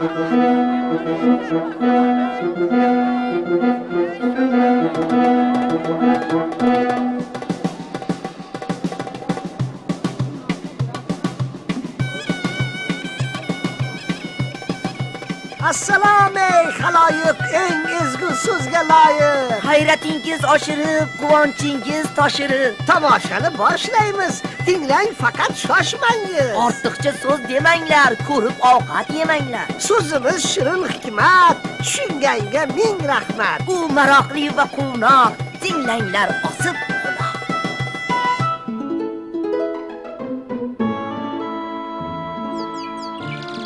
Assalomu xaloyiq, eng ezgu so'zga loyiq. Hayratingiz oshirib, quvonchingiz toshirib. Tomoshani boshlaymiz. Tinglang, faqat shoshmangiz. Ortiqcha so'z demanglar, ko'rib ovqat yemanglar. So'zimiz shirin hikmat, tushunganga ming rahmat. U maroqli va quvnoq, tinglanglar osib quloq.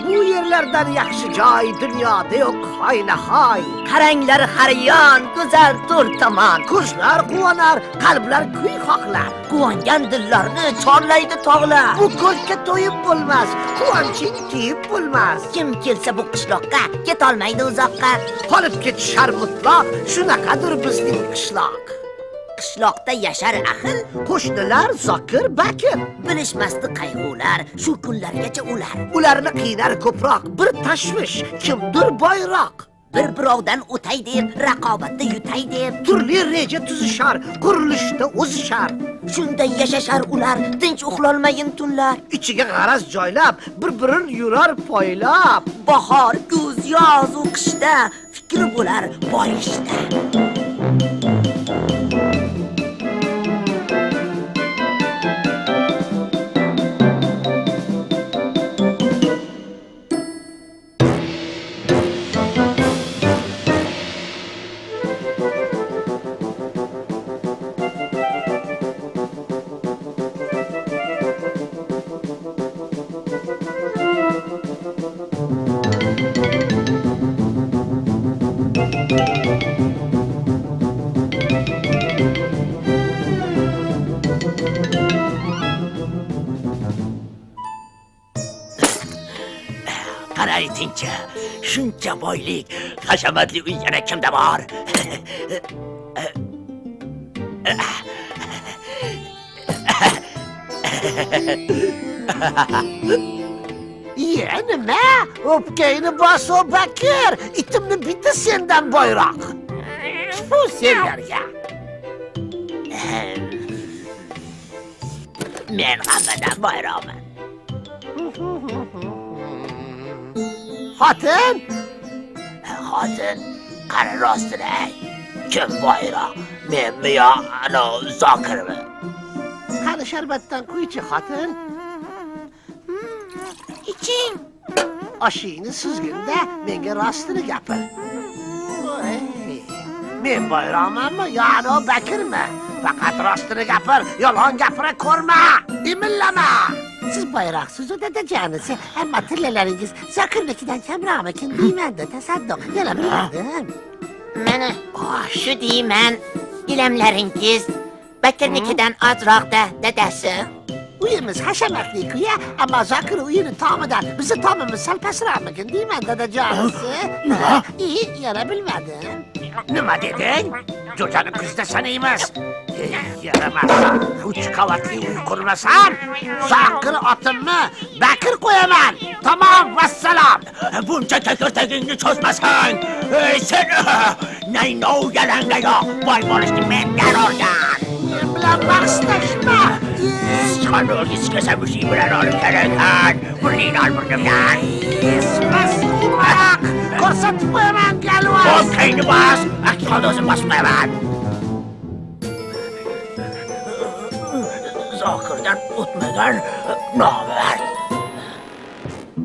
Bu yerlardan yaxshi joy dunyoda yo'q, hoynahoy. Qaranglar hariyon, go'zal to'rt tomon. Ko'zlar quvonar, qalblar kuy xohlar. Quvongan dillarni chorlaydi tog'lar. Bu ko'kka to'yib bo'lmas, quvonching tiyib bo'lmas. Kim kelsa bu qishloqqa, ketolmaydi uzoqqa. Qolib ketishar mutlaq, shunaqadir bizning qishloq. Qishloqda yashar ahil, Qo'shnilar Zokir Bakir. bilishmasdi qayg'ular, shu kunlargacha ular. Ularni qiynar ko'proq bir tashvish, kimdir boyroq. Bir birovdan o'tay deb, raqobatda yutay deb, Turli reja tuzishar, qurilishda o'zishar. shunday yashashar ular, tinch uxlolmayin tunlar. Ichiga g'araz joylab, bir-birini yurar poylab. Bahor, kuz, yoz u qishda fikri bo'lar boyishda. Qaraytingchi, shuncha boylik, hashamatli uy yana kimda bor? Nima? O'pkayni bos o Bakir. Itimni bitta sendan boyroq. Bu senlarga. Men hammadan boyroqman. Xotin, Xotin, qara rostini ay. Kim boyroq? Menmi yo ana Zokirmi? qani sharbatdan quychi xotin. Iching. Oshingni suzganda menga rostini gapir. Voy, men boyroqmanmi yo ana Bakirmi? Faqat rostini gapir, yolg'on gapira ko'rma. Imillama. Siz bayroqsiz u dadajonisi, ammo tillalaringiz Zokirnikidan kamroqmikin deyman-da, tasadduq. Yana bilmadim. Mana shu deyman, ilamlaringiz Bakirnikidan ozroqda dadasi. Uyimiz hashamatli-ku-ya, ammo Zokir uyini tomidan bizni tomimiz sal pastroqmikin deyman dadajonisi. Yana bilmadim. Nima deding? Jo'jani kuzda sanaymiz. Yaramas. 3 qavatli uy qurmasam, Zokir otimni Bakir qo'yaman. Tamom, vassalom. buncha ko'kragingni cho'zmasang, sen naynov yalangayoq boy bo'lishni mendan olgan. Men bilan bahslashma. Sichqonlarga sikasam ushing bilan olib kerakkan. Burningni ol burnimdan. Mas'ulroq. Ko'rsatib qo'yaman galvas. O'pkangni bos, aks holda o'zim bosib qo'yaman. Zokirdan o'tmagan nomard.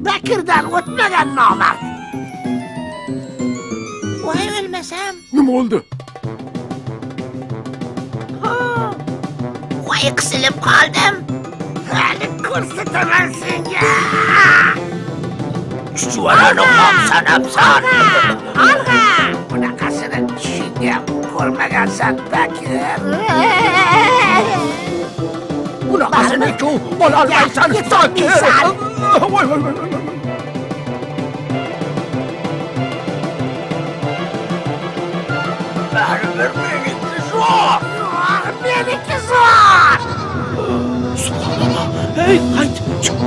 Bakirdan o'tmagan nomard. Voy o'lmasam. Nima oldu? Voy qisilib qoldim. Hali ko'rsataman senga. Chuchvarani ham sanabsan. Olg'a. Bunaqasini tushingga ko'rmagansan Bakir. Bunaqasini-ku ololmaysan, Zokir. Voy, voy, voy, voy. Baribir meniki zo'r. Meniki zo'r. Subhanalloh. Hey, hayt. Chiq.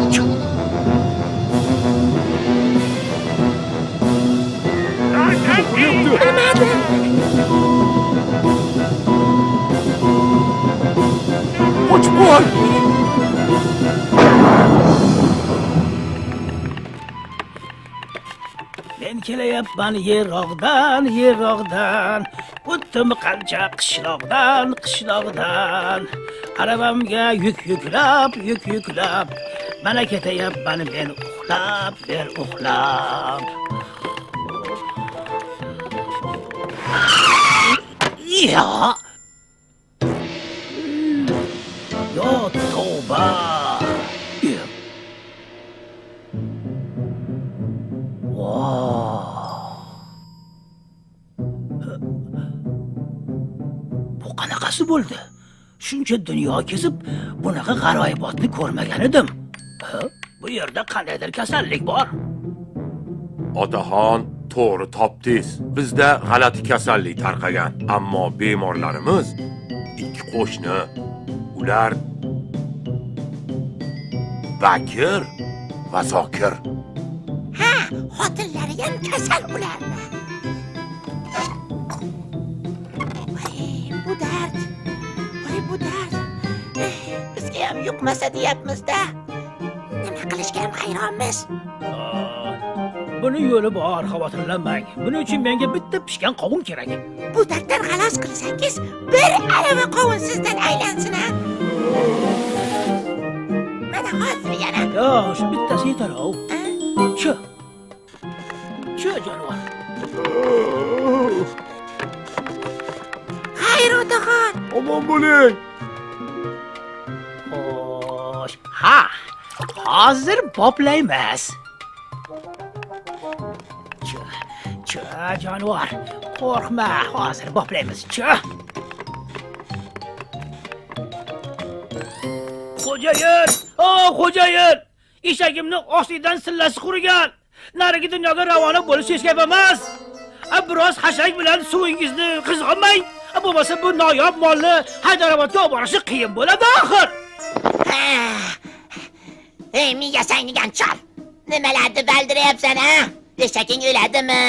kelayapman yeroqdan, o'tdim qancha qishloqdan. Arabamga yuk yuklab, mana ketayapman men uxlab. Ya! Yo tavba! Bu qanaqasi bo'ldi? Shuncha dunyo kezib, bunaqa g'aroyibotni ko'rmagan edim. Bu yerda qandaydir kasallik bor. Otaxon, to'g'ri topdingiz. Bizda g'alati kasallik tarqagan, ammo bemorlarimiz ikki qo'shni. Ular Bakir va Zokir. Ha, xotinlari ham kasal ularni. Bu dard. Bizga ham yuqmasa deyapmiz-da. Nima qilishga ham hayronmiz. Buni yo'li bor, xavotirlanmang. Buning uchun menga bitta pishgan qovun kerak. Bu darddan xalos qilsangiz, bir arava qovun sizdan aylansin ha. Mana hozir yana. Yo, shu bittasi yetar-ku. Chu jonivor. Xayr otaxon. Omon bo'ling. Xo'sh, ha. Hozir poplaymiz. Chu jonivor. Qo'rqma, hozir poplaymiz. Chu. Xo'jayin! Eshagimni ostidan sillasi qurigan. Narigi dunyoga ravona bo'lish hech gap emas. Biroz hashak bilan suvingizni qizg'onmang. Bo'lmasa bu noyob molni Haydarobodga olib borishi qiyin bo'ladi axir. Ey, menga saynigan chol. Nimalarni baldirayapsan ha? Eshaking o'ladimi?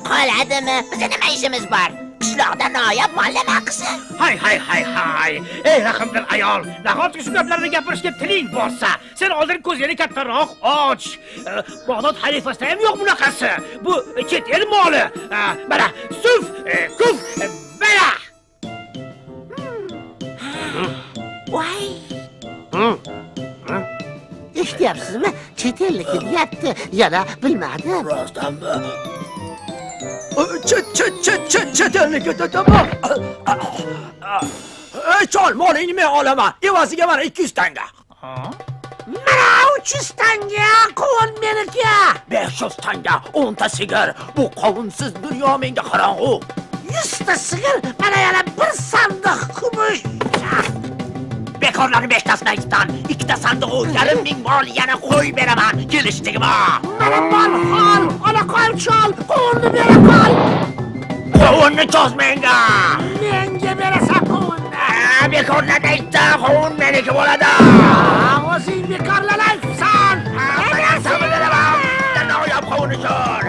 Qoladimi? Bizga nima ishimiz bor? Qishloqda noyob mollama qilsin. Hay. Ey rahmdil ayol, nahotki shu gaplarni gapirishga tiling bo'lsa, sen oldin ko'zingni kattaroq och. Bag'dod xalifasida ham yo'q bunaqasi. Bu chet el moli. Mana, kuf, mana. Voy. Eshityapsizmi? Chet elniki deyapti. Yana bilmadim. Rostdanmi? Chet elniki dedimi? Chol, molingni men olaman. Evaziga mana 200 tanga. Mana 300 tanga qovun meniki. 500 tanga, 10 ta sigir. Bu qovunsiz dunyo menga qorong'u. 100 ta sigir, mana yana bir sandiq kumush. Bekorlarni 5 tasini aytdan, 2 ta sandig'u 5,000 mol yana qo'y beraman. Kelishdikmi? Mana mol hol, ana qol chol, qovunni bera qol. Qovunni cho'z menga. Menga berasan qovunni. Bekorlarni aytdan, qovun meniki bo'ladi. O'zing bekorlanaysan. Men sana beraman. Noyob qovunni cho'r.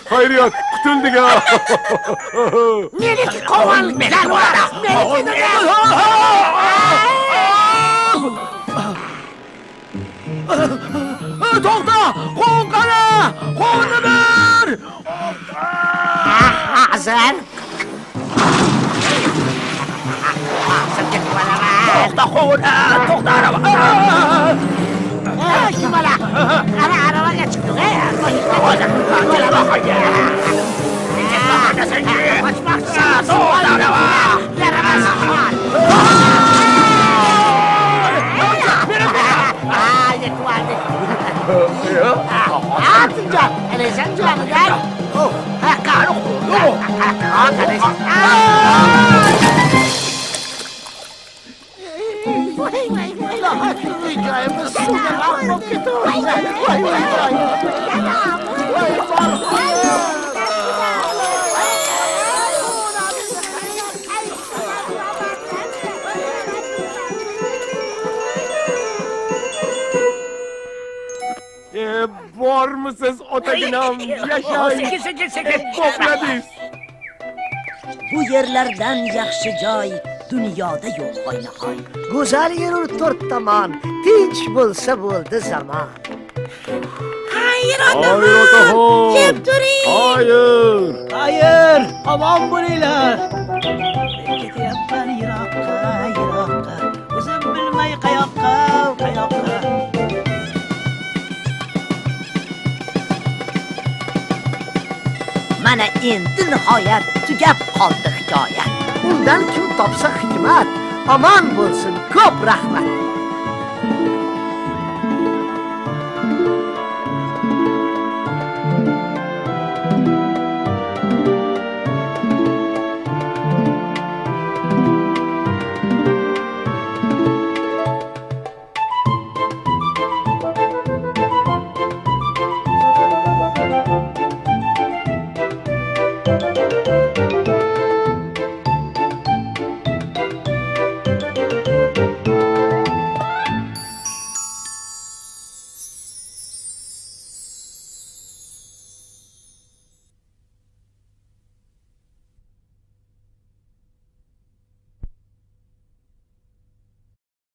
Xayriyat, qutuldik ha. Meniki qovun, meniki bo'ladi. To'xta! Qovun qani! Qovunni ber! Hozir. To'xta qovun, to'xta arava. Kimala? Ana aravaga chiqdik. Atınca, sen canı gel. Bormisiz otaginam? Yashang. Sekin. Popladingiz. Bu yerlardan yaxshi joy dunyoda yo'q hoynahoy. Go'zal yurur to'rt tomon, tinch bo'lsa bo'ldi zamon. Xayr Hayır otaxon. Yeb turing. Hayır. Hayır, omon bo'linglar. Men ketyapman yiroqqa, yiroqqa. O'zim bilmay qayoqqa, qayoqqa. Mana endi nihoyat tugab qoldi hikoya. Undan kim topsa hikmat, aman bo'lsin, ko'p rahmat.